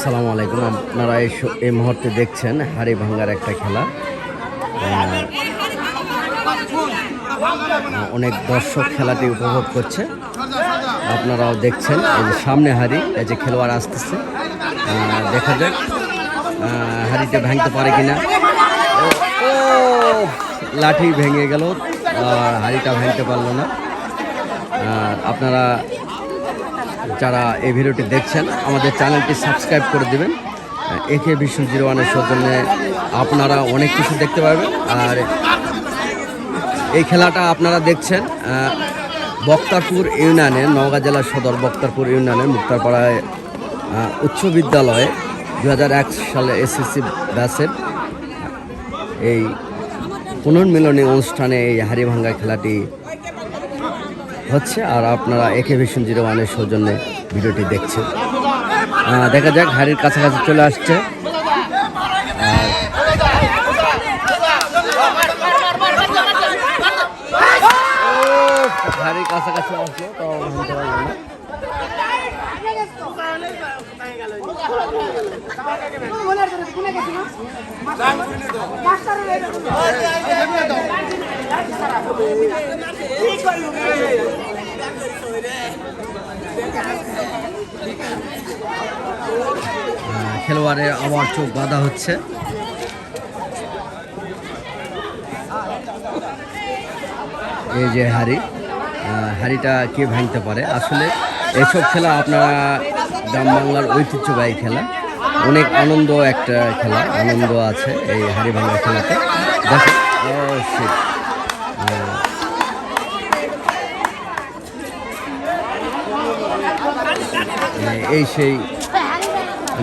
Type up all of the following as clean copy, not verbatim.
আসসালামু আলাইকুম। আপনারা এই মুহূর্তে দেখছেন হাড়ি ভাঙ্গার একটা খেলা। অনেক দর্শক খেলাটি উপভোগ করছে, আপনারাও দেখছেন। এই যে সামনে হাড়ি, এই যে খেলোয়াড় আসতেছে, দেখা যাক হাড়িটা ভাঙতে পারে কিনা। ও লাঠি ভেঙে গেল, আর হাড়িটা ভাঙতে পারলো না। আর আপনারা যারা এই ভিডিওটি দেখছেন আমাদের চ্যানেলটি সাবস্ক্রাইব করে দেবেন। AK Vision 01-এর সৌজন্যে আপনারা অনেক কিছু দেখতে পাবেন। আর এই খেলাটা আপনারা দেখছেন বক্তারপুর ইউনিয়নের, নওগাঁ জেলার সদর বক্তারপুর ইউনিয়নের মুক্তারপাড়ায় উচ্চ বিদ্যালয়ে 2001 সালে SSC ব্যাচের এই পুনর্মিলনী অনুষ্ঠানে এই হাড়ি ভাঙ্গা খেলাটি হচ্ছে। আর আপনারা AK Vision 01-এর সৌজন্যে ভিডিওটি দেখছেন। দেখা যাক, হাড়ির কাছাকাছি চলে আসছে। হাড়ির কাছাকাছি আসলো, তো ভাঙতে পারলো না। খেলোয়াড়ের আবার চোখ বাঁধা হচ্ছে। এই যে হাড়িটা কে ভাঙতে পারে। আসলে এইসব খেলা আপনারা গ্রাম বাংলার ঐতিহ্যবাহী খেলা, অনেক আনন্দ একটা খেলা, আনন্দ আছে এই হাড়ি ভাঙা খেলাতে। দেখেন এই সেই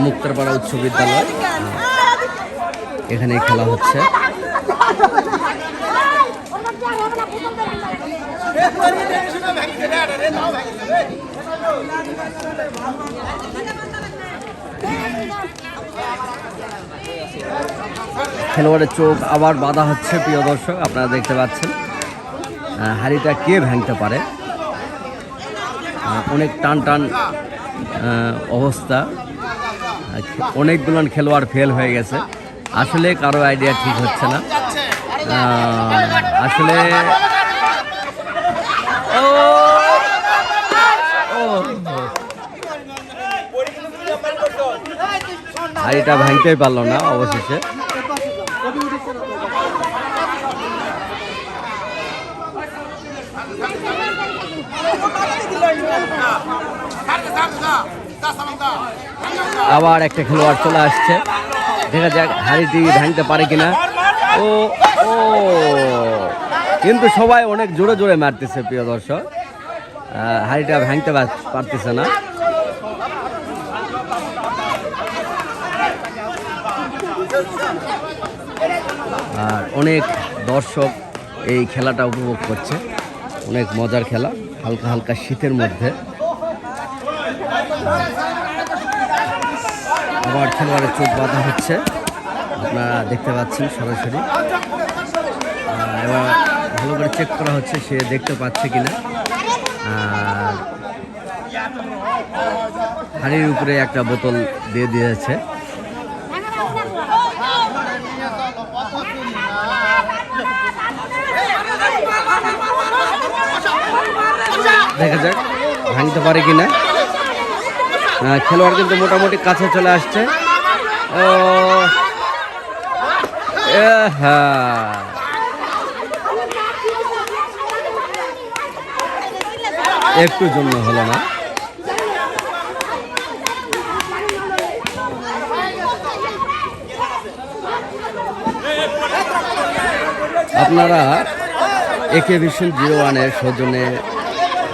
মুক্তারপাড়া উচ্চ বিদ্যালয়, এখানে খেলা হচ্ছে। খেলোয়াড়ের চোখ আবার বাঁধা হচ্ছে। প্রিয় দর্শক, আপনারা দেখতে পাচ্ছেন হাড়িটা কে ভাঙতে পারে। অনেক টান টান অবস্থা, অনেকগুলো খেলোয়াড় ফেল হয়ে গেছে। আসলে কারো আইডিয়া ঠিক হচ্ছে না। আসলে হাড়িটা ভাঙতেই পারলো না অবশেষে। আবার একটা খেলোয়াড় চলে আসছে, দেখা যাক হাড়িটি ভাঙতে পারে কিনা। ও ও কিন্তু সবাই অনেক জোরে জোরে মারতেছে। প্রিয় দর্শক, হাড়িটা ভাঙতে পারতেছে না। আর অনেক দর্শক এই খেলাটা উপভোগ করছে, অনেক মজার খেলা, হালকা হালকা শীতের মধ্যে। আবার খেলোয়াড়ের চোখ বাঁধা হচ্ছে, আপনারা দেখতে পাচ্ছেন সরাসরি। এবার ভালো করে চেক করা হচ্ছে সে দেখতে পাচ্ছে কিনা। আর হাড়ির উপরে একটা বোতল দিয়ে দিয়েছে। দেখা যাক ভাঙতে পারে কিনা। খেলোয়াড় কিন্তু মোটামুটি কাছে চলে আসছে। ও একটু জন্য হলো না। আপনারা AK Vision 01-এর সৌজন্যে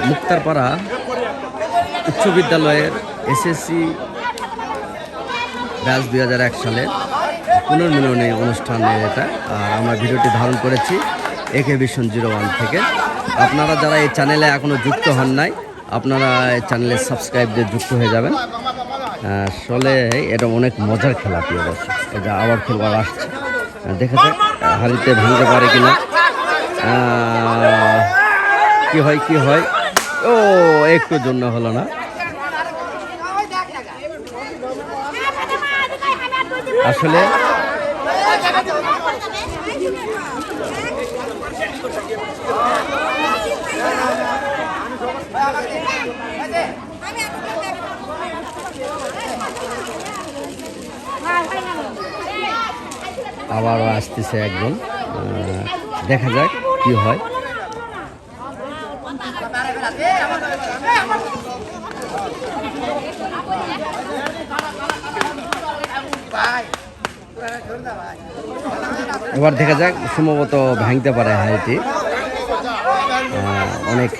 মুক্তারপাড়া উচ্চ বিদ্যালয়ের SSC ব্যাচ 2001 সালের পুনর্মিলনী অনুষ্ঠানে এটা। আর আমরা ভিডিওটি ধারণ করেছি AK Vision 01 থেকে। আপনারা যারা এই চ্যানেলে এখনও যুক্ত হন নাই, আপনারা এই চ্যানেলে সাবস্ক্রাইব দিয়ে যুক্ত হয়ে যাবেন। আসলে এটা অনেক মজার খেলা। প্রিয় দর্শক, এটা আবার খেলোয়াড় আসছে, দেখা যাক হাড়িতে ভাঙতে পারে কিনা। কি হয়। ও একটু জন্য হলো না। আসলে আবারও আসতেছে একজন, দেখা যাক কি হয়। এবার দেখা যাক, সম্ভবত ভাঙতে পারে হাড়িটি। অনেক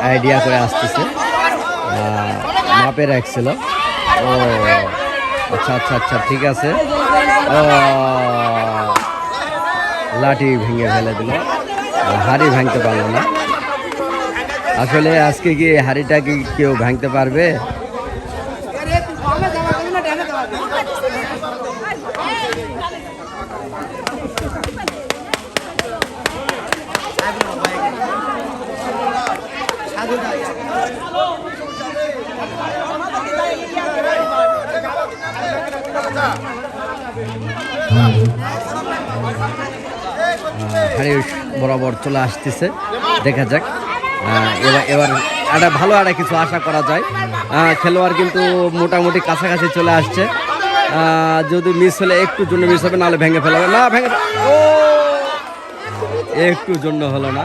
আইডিয়া করে আসতেছে, মাপে রাখছিল। ও আচ্ছা আচ্ছা আচ্ছা, ঠিক আছে। ও লাঠি ভেঙে ফেলে দিল, হাড়ি ভাঙতে পারলো না। আসলে আজকে কি হাড়িটা কি কেউ ভাঙতে পারবে? হাড়ি বরাবর চলে আসতেছে, দেখা যাক। এবার একটা ভালো একটা কিছু আশা করা যায়। খেলোয়াড় কিন্তু মোটামুটি কাছাকাছি চলে আসছে। যদি মিস হলে একটু জন্য মিস হবে, নাহলে ভেঙে ফেলা হবে। না ভেঙে, ও একটু জন্য হলো না।